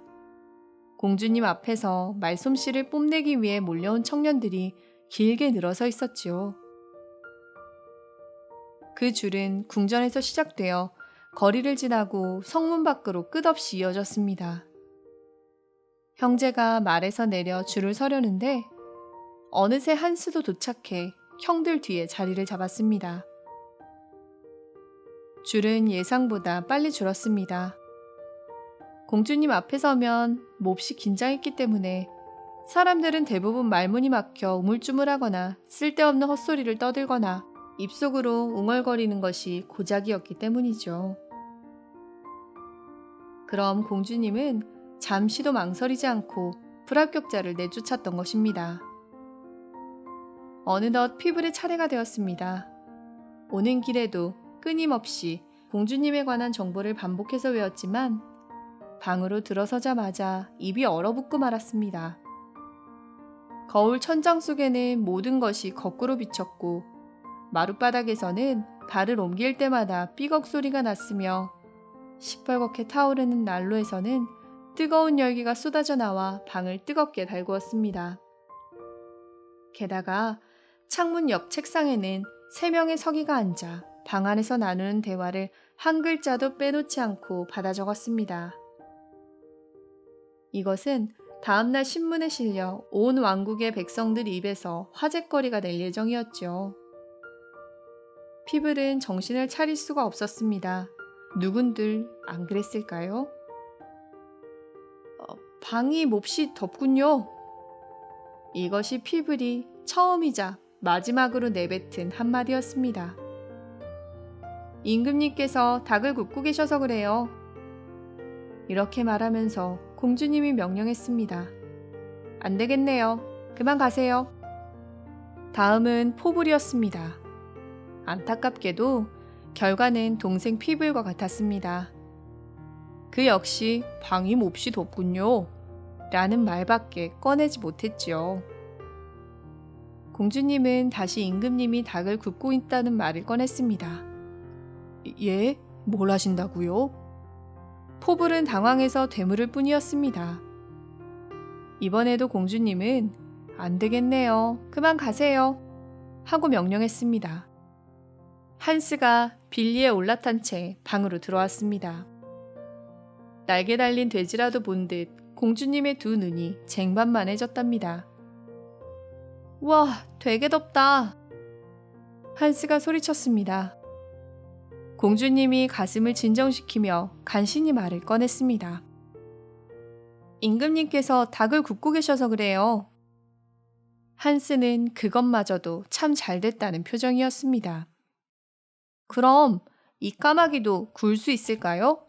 공주님 앞에서 말솜씨를 뽐내기 위해 몰려온 청년들이 길게 늘어서 있었지요. 그 줄은 궁전에서 시작되어 거리를 지나고 성문 밖으로 끝없이 이어졌습니다. 형제가 말에서 내려 줄을 서려는데 어느새 한스도 도착해 형들 뒤에 자리를 잡았습니다. 줄은 예상보다 빨리 줄었습니다. 공주님 앞에 서면 몹시 긴장했기 때문에 사람들은 대부분 말문이 막혀 우물쭈물하거나 쓸데없는 헛소리를 떠들거나 입속으로 웅얼거리는 것이 고작이었기 때문이죠. 그럼 공주님은 잠시도 망설이지 않고 불합격자를 내쫓았던 것입니다. 어느덧 피블의 차례가 되었습니다. 오는 길에도 끊임없이 공주님에 관한 정보를 반복해서 외웠지만 방으로 들어서자마자 입이 얼어붙고 말았습니다. 거울 천장 속에는 모든 것이 거꾸로 비쳤고 마룻바닥에서는 발을 옮길 때마다 삐걱 소리가 났으며 시뻘겋게 타오르는 난로에서는 뜨거운 열기가 쏟아져 나와 방을 뜨겁게 달구었습니다. 게다가 창문 옆 책상에는 3명의 서기가 앉아 방 안에서 나누는 대화를 한 글자도 빼놓지 않고 받아 적었습니다. 이것은 다음날 신문에 실려 온 왕국의 백성들 입에서 화제거리가 될 예정이었죠. 피블은 정신을 차릴 수가 없었습니다. 누군들 안 그랬을까요? 방이 몹시 덥군요. 이것이 피블이 처음이자 마지막으로 내뱉은 한마디였습니다. 임금님께서 닭을 굽고 계셔서 그래요. 이렇게 말하면서 공주님이 명령했습니다. 안 되겠네요. 그만 가세요. 다음은 포블이었습니다. 안타깝게도 결과는 동생 피블과 같았습니다. 그 역시 방이 몹시 덥군요. 라는 말밖에 꺼내지 못했지요. 공주님은 다시 임금님이 닭을 굽고 있다는 말을 꺼냈습니다. 예? 뭘 하신다고요? 포블은 당황해서 되물을 뿐이었습니다. 이번에도 공주님은 안 되겠네요. 그만 가세요. 하고 명령했습니다. 한스가 빌리에 올라탄 채 방으로 들어왔습니다. 날개 달린 돼지라도 본 듯 공주님의 두 눈이 쟁반만해졌답니다. 우와, 되게 덥다. 한스가 소리쳤습니다. 공주님이 가슴을 진정시키며 간신히 말을 꺼냈습니다. 임금님께서 닭을 굽고 계셔서 그래요. 한스는 그것마저도 참 잘됐다는 표정이었습니다. 그럼 이 까마귀도 구울 수 있을까요?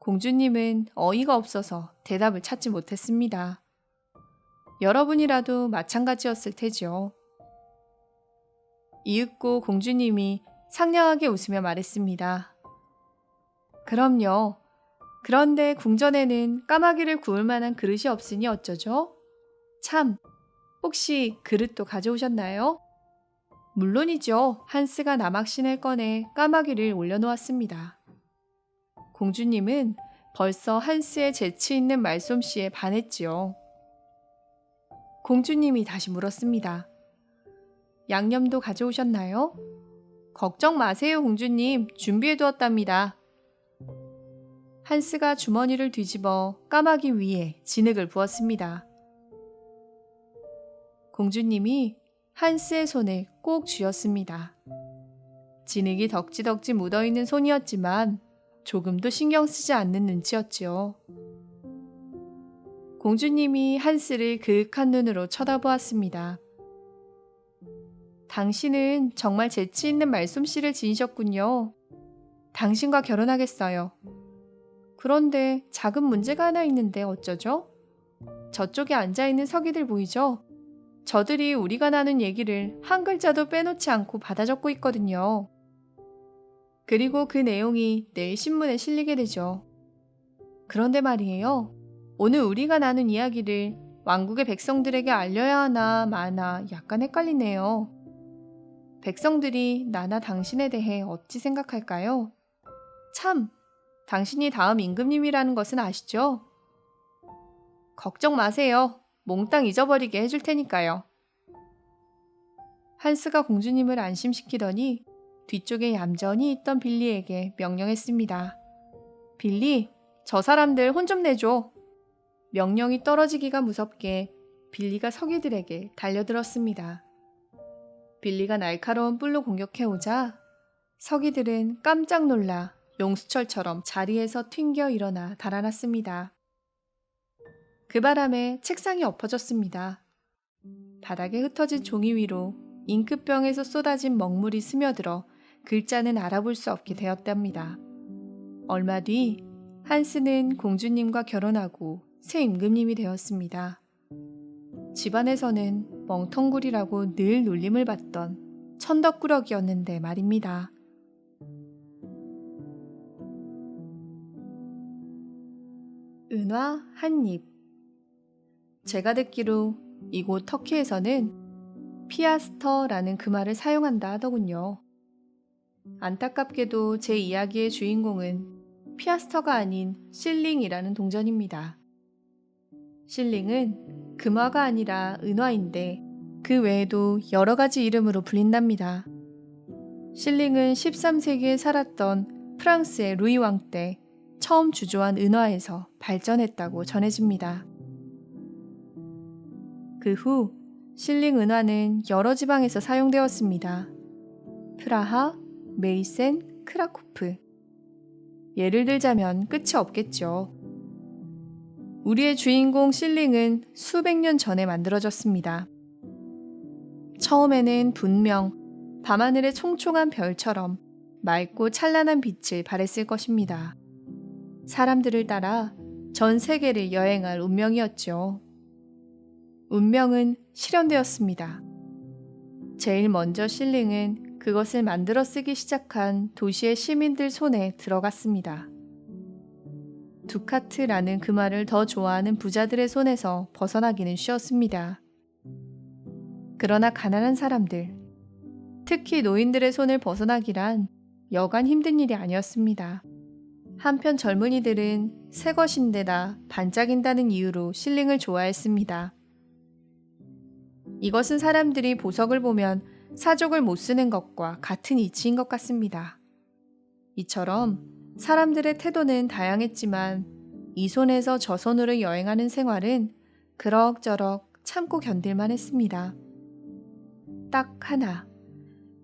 공주님은 어이가 없어서 대답을 찾지 못했습니다. 여러분이라도 마찬가지였을 테죠. 이윽고 공주님이 상냥하게 웃으며 말했습니다. 그럼요. 그런데 궁전에는 까마귀를 구울 만한 그릇이 없으니 어쩌죠? 참, 혹시 그릇도 가져오셨나요? 물론이죠. 한스가 나막신을 꺼내 까마귀를 올려놓았습니다. 공주님은 벌써 한스의 재치 있는 말솜씨에 반했지요. 공주님이 다시 물었습니다. 양념도 가져오셨나요? 걱정 마세요, 공주님. 준비해두었답니다. 한스가 주머니를 뒤집어 까마귀 위에 진흙을 부었습니다. 공주님이 한스의 손을 꼭 쥐었습니다. 진흙이 덕지덕지 묻어있는 손이었지만 조금도 신경 쓰지 않는 눈치였지요. 공주님이 한스를 그윽한 눈으로 쳐다보았습니다. 당신은 정말 재치 있는 말솜씨를 지니셨군요. 당신과 결혼하겠어요. 그런데 작은 문제가 하나 있는데 어쩌죠? 저쪽에 앉아있는 서기들 보이죠? 저들이 우리가 나눈 얘기를 한 글자도 빼놓지 않고 받아 적고 있거든요. 그리고 그 내용이 내일 신문에 실리게 되죠. 그런데 말이에요. 오늘 우리가 나눈 이야기를 왕국의 백성들에게 알려야 하나 마나 약간 헷갈리네요. 백성들이 나나 당신에 대해 어찌 생각할까요? 참, 당신이 다음 임금님이라는 것은 아시죠? 걱정 마세요. 몽땅 잊어버리게 해줄 테니까요. 한스가 공주님을 안심시키더니 뒤쪽에 얌전히 있던 빌리에게 명령했습니다. 빌리, 저 사람들 혼 좀 내줘. 명령이 떨어지기가 무섭게 빌리가 서기들에게 달려들었습니다. 빌리가 날카로운 뿔로 공격해오자 서기들은 깜짝 놀라 용수철처럼 자리에서 튕겨 일어나 달아났습니다. 그 바람에 책상이 엎어졌습니다. 바닥에 흩어진 종이 위로 잉크병에서 쏟아진 먹물이 스며들어 글자는 알아볼 수 없게 되었답니다. 얼마 뒤 한스는 공주님과 결혼하고 새 임금님이 되었습니다. 집안에서는 멍텅구리라고 늘 놀림을 받던 천덕꾸러기였는데 말입니다. 은화 한 입. 제가 듣기로 이곳 터키에서는 피아스터라는 그 말을 사용한다 하더군요. 안타깝게도 제 이야기의 주인공은 피아스터가 아닌 실링이라는 동전입니다. 실링은 금화가 아니라 은화인데 그 외에도 여러 가지 이름으로 불린답니다. 실링은 13세기에 살았던 프랑스의 루이 왕 때 처음 주조한 은화에서 발전했다고 전해집니다. 그 후 실링 은화는 여러 지방에서 사용되었습니다. 프라하, 메이센, 크라쿠프. 예를 들자면 끝이 없겠죠. 우리의 주인공 실링은 수백 년 전에 만들어졌습니다. 처음에는 분명 밤하늘의 총총한 별처럼 맑고 찬란한 빛을 발했을 것입니다. 사람들을 따라 전 세계를 여행할 운명이었죠. 운명은 실현되었습니다. 제일 먼저 실링은 그것을 만들어 쓰기 시작한 도시의 시민들 손에 들어갔습니다. 두카트라는 그 말을 더 좋아하는 부자들의 손에서 벗어나기는 쉬웠습니다. 그러나 가난한 사람들, 특히 노인들의 손을 벗어나기란 여간 힘든 일이 아니었습니다. 한편 젊은이들은 새 것인데다 반짝인다는 이유로 실링을 좋아했습니다. 이것은 사람들이 보석을 보면 사족을 못 쓰는 것과 같은 이치인 것 같습니다. 이처럼 사람들의 태도는 다양했지만 이 손에서 저 손으로 여행하는 생활은 그럭저럭 참고 견딜만 했습니다. 딱 하나,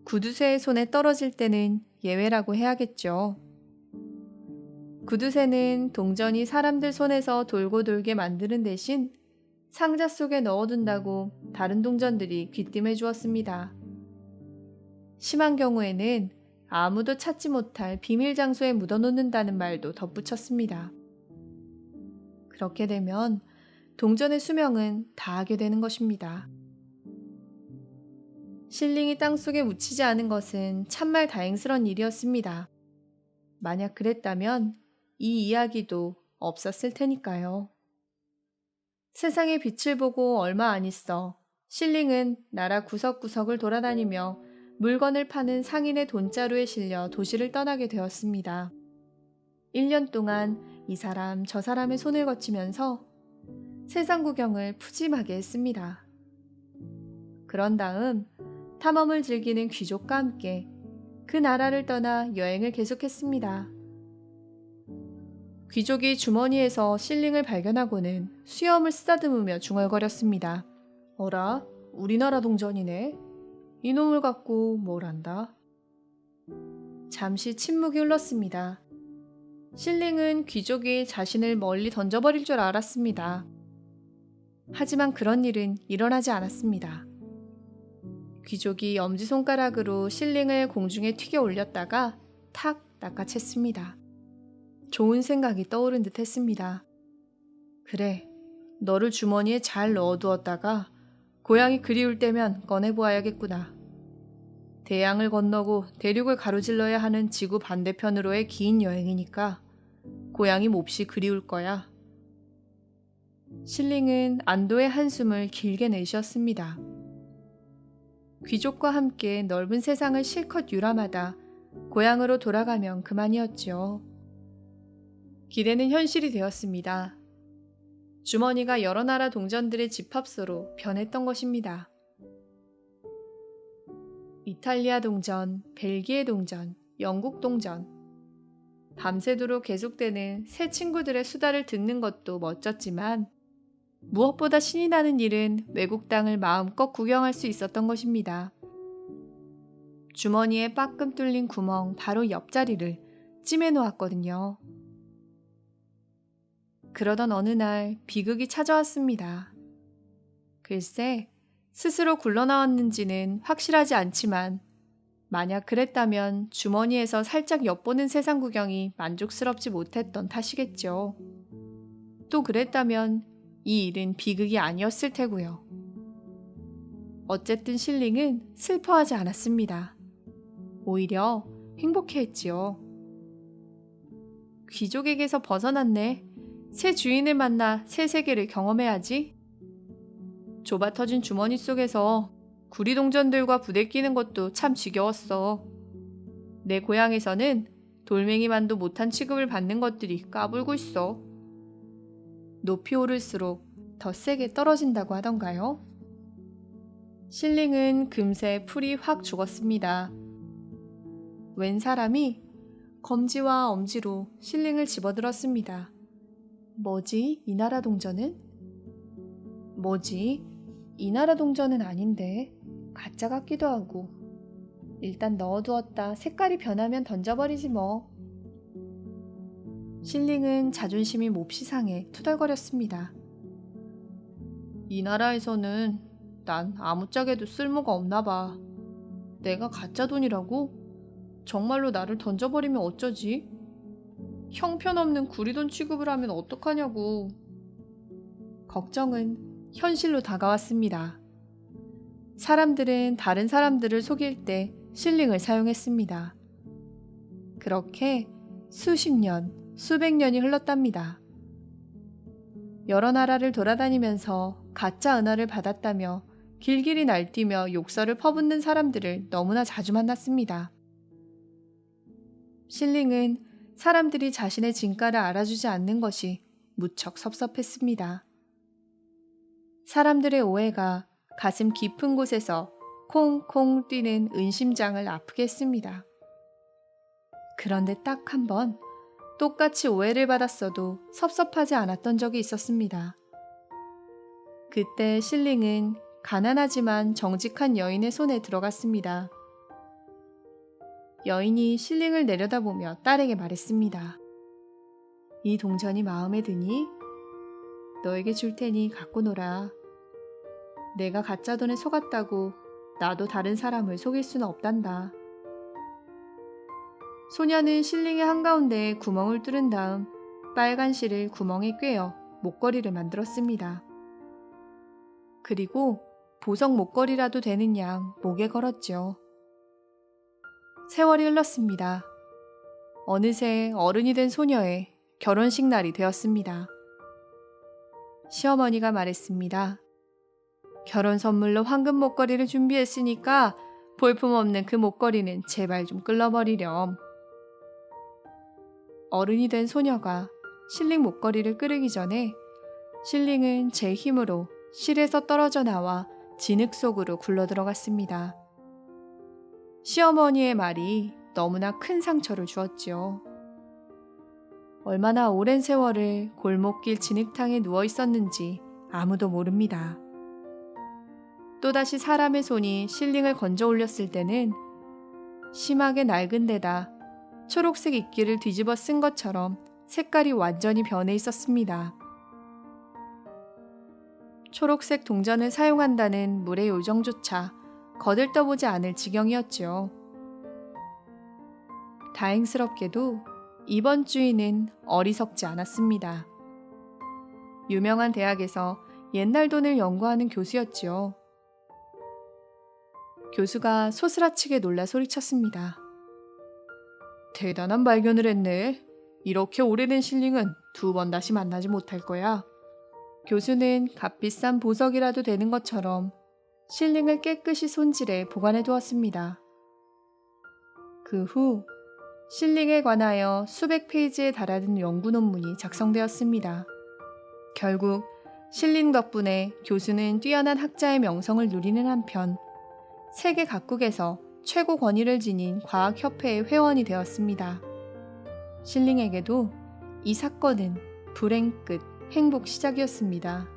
구두쇠의 손에 떨어질 때는 예외라고 해야겠죠. 구두쇠는 동전이 사람들 손에서 돌고 돌게 만드는 대신 상자 속에 넣어둔다고 다른 동전들이 귀띔해 주었습니다. 심한 경우에는 아무도 찾지 못할 비밀 장소에 묻어놓는다는 말도 덧붙였습니다. 그렇게 되면 동전의 수명은 다하게 되는 것입니다. 실링이 땅속에 묻히지 않은 것은 참말 다행스런 일이었습니다. 만약 그랬다면 이 이야기도 없었을 테니까요. 세상의 빛을 보고 얼마 안 있어 실링은 나라 구석구석을 돌아다니며 물건을 파는 상인의 돈자루에 실려 도시를 떠나게 되었습니다. 1년 동안 이 사람 저 사람의 손을 거치면서 세상 구경을 푸짐하게 했습니다. 그런 다음 탐험을 즐기는 귀족과 함께 그 나라를 떠나 여행을 계속했습니다. 귀족이 주머니에서 실링을 발견하고는 수염을 쓰다듬으며 중얼거렸습니다. 어라, 우리나라 동전이네. 이놈을 갖고 뭘 안다? 잠시 침묵이 흘렀습니다. 실링은 귀족이 자신을 멀리 던져버릴 줄 알았습니다. 하지만 그런 일은 일어나지 않았습니다. 귀족이 엄지손가락으로 실링을 공중에 튀겨 올렸다가 탁 낚아챘습니다. 좋은 생각이 떠오른 듯 했습니다. 그래, 너를 주머니에 잘 넣어두었다가 고향이 그리울 때면 꺼내보아야겠구나. 대양을 건너고 대륙을 가로질러야 하는 지구 반대편으로의 긴 여행이니까 고향이 몹시 그리울 거야. 실링은 안도의 한숨을 길게 내쉬었습니다. 귀족과 함께 넓은 세상을 실컷 유람하다 고향으로 돌아가면 그만이었죠. 기대는 현실이 되었습니다. 주머니가 여러 나라 동전들의 집합소로 변했던 것입니다. 이탈리아 동전, 벨기에 동전, 영국 동전. 밤새도록 계속되는 새 친구들의 수다를 듣는 것도 멋졌지만 무엇보다 신이 나는 일은 외국 땅을 마음껏 구경할 수 있었던 것입니다. 주머니에 빠끔 뚫린 구멍 바로 옆자리를 찜해 놓았거든요. 그러던 어느 날 비극이 찾아왔습니다. 글쎄, 스스로 굴러나왔는지는 확실하지 않지만 만약 그랬다면 주머니에서 살짝 엿보는 세상 구경이 만족스럽지 못했던 탓이겠죠. 또 그랬다면 이 일은 비극이 아니었을 테고요. 어쨌든 실링은 슬퍼하지 않았습니다. 오히려 행복해했지요. 귀족에게서 벗어났네. 새 주인을 만나 새 세계를 경험해야지. 좁아 터진 주머니 속에서 구리동전들과 부대끼는 것도 참 지겨웠어. 내 고향에서는 돌멩이만도 못한 취급을 받는 것들이 까불고 있어. 높이 오를수록 더 세게 떨어진다고 하던가요? 실링은 금세 풀이 확 죽었습니다. 웬 사람이 검지와 엄지로 실링을 집어들었습니다. 뭐지? 이 나라 동전은? 뭐지? 이 나라 동전은 아닌데 가짜 같기도 하고. 일단 넣어두었다 색깔이 변하면 던져버리지 뭐. 실링은 자존심이 몹시 상해 투덜거렸습니다. 이 나라에서는 난 아무짝에도 쓸모가 없나 봐. 내가 가짜 돈이라고? 정말로 나를 던져버리면 어쩌지? 형편없는 구리돈 취급을 하면 어떡하냐고. 걱정은 현실로 다가왔습니다. 사람들은 다른 사람들을 속일 때 실링을 사용했습니다. 그렇게 수십 년, 수백 년이 흘렀답니다. 여러 나라를 돌아다니면서 가짜 은화를 받았다며 길길이 날뛰며 욕설을 퍼붓는 사람들을 너무나 자주 만났습니다. 실링은 사람들이 자신의 진가를 알아주지 않는 것이 무척 섭섭했습니다. 사람들의 오해가 가슴 깊은 곳에서 콩콩 뛰는 은심장을 아프게 했습니다. 그런데 딱 한 번 똑같이 오해를 받았어도 섭섭하지 않았던 적이 있었습니다. 그때 실링은 가난하지만 정직한 여인의 손에 들어갔습니다. 여인이 실링을 내려다보며 딸에게 말했습니다. 이 동전이 마음에 드니? 너에게 줄 테니 갖고 놀아. 내가 가짜 돈에 속았다고 나도 다른 사람을 속일 수는 없단다. 소녀는 실링의 한가운데에 구멍을 뚫은 다음 빨간 실을 구멍에 꿰어 목걸이를 만들었습니다. 그리고 보석 목걸이라도 되는 양 목에 걸었죠. 세월이 흘렀습니다. 어느새 어른이 된 소녀의 결혼식 날이 되었습니다. 시어머니가 말했습니다. 결혼 선물로 황금 목걸이를 준비했으니까 볼품없는 그 목걸이는 제발 좀 끌어버리렴. 어른이 된 소녀가 실링 목걸이를 끄르기 전에 실링은 제 힘으로 실에서 떨어져 나와 진흙 속으로 굴러들어갔습니다. 시어머니의 말이 너무나 큰 상처를 주었지요. 얼마나 오랜 세월을 골목길 진흙탕에 누워 있었는지 아무도 모릅니다. 또다시 사람의 손이 실링을 건져 올렸을 때는 심하게 낡은 데다 초록색 이끼를 뒤집어 쓴 것처럼 색깔이 완전히 변해 있었습니다. 초록색 동전을 사용한다는 물의 요정조차 거들떠보지 않을 지경이었죠. 다행스럽게도 이번 주인은 어리석지 않았습니다. 유명한 대학에서 옛날 돈을 연구하는 교수였지요. 교수가 소스라치게 놀라 소리쳤습니다. 대단한 발견을 했네. 이렇게 오래된 실링은 2번 다시 만나지 못할 거야. 교수는 값비싼 보석이라도 되는 것처럼 실링을 깨끗이 손질해 보관해 두었습니다. 그 후 실링에 관하여 수백 페이지에 달하는 연구 논문이 작성되었습니다. 결국 실링 덕분에 교수는 뛰어난 학자의 명성을 누리는 한편 세계 각국에서 최고 권위를 지닌 과학협회의 회원이 되었습니다. 실링에게도 이 사건은 불행 끝 행복 시작이었습니다.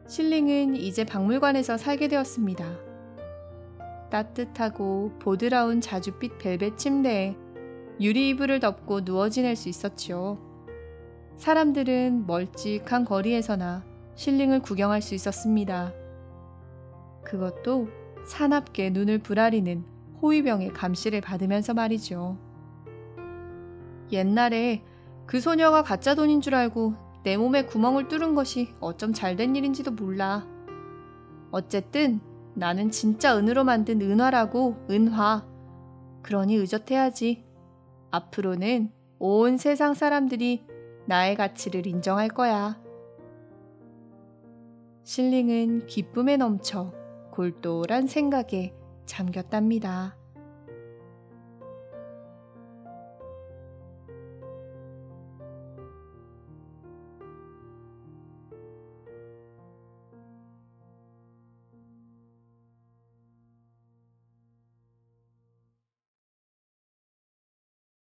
실링은 이제 박물관에서 살게 되었습니다. 따뜻하고 보드라운 자줏빛 벨벳 침대에 유리 이불을 덮고 누워 지낼 수 있었지요. 사람들은 멀찍한 거리에서나 실링을 구경할 수 있었습니다. 그것도 사납게 눈을 부라리는 호위병의 감시를 받으면서 말이죠. 옛날에 그 소녀가 가짜 돈인 줄 알고 내 몸에 구멍을 뚫은 것이 어쩜 잘된 일인지도 몰라. 어쨌든 나는 진짜 은으로 만든 은화라고, 은화. 그러니 의젓해야지. 앞으로는 온 세상 사람들이 나의 가치를 인정할 거야. 실링은 기쁨에 넘쳐 골똘한 생각에 잠겼답니다.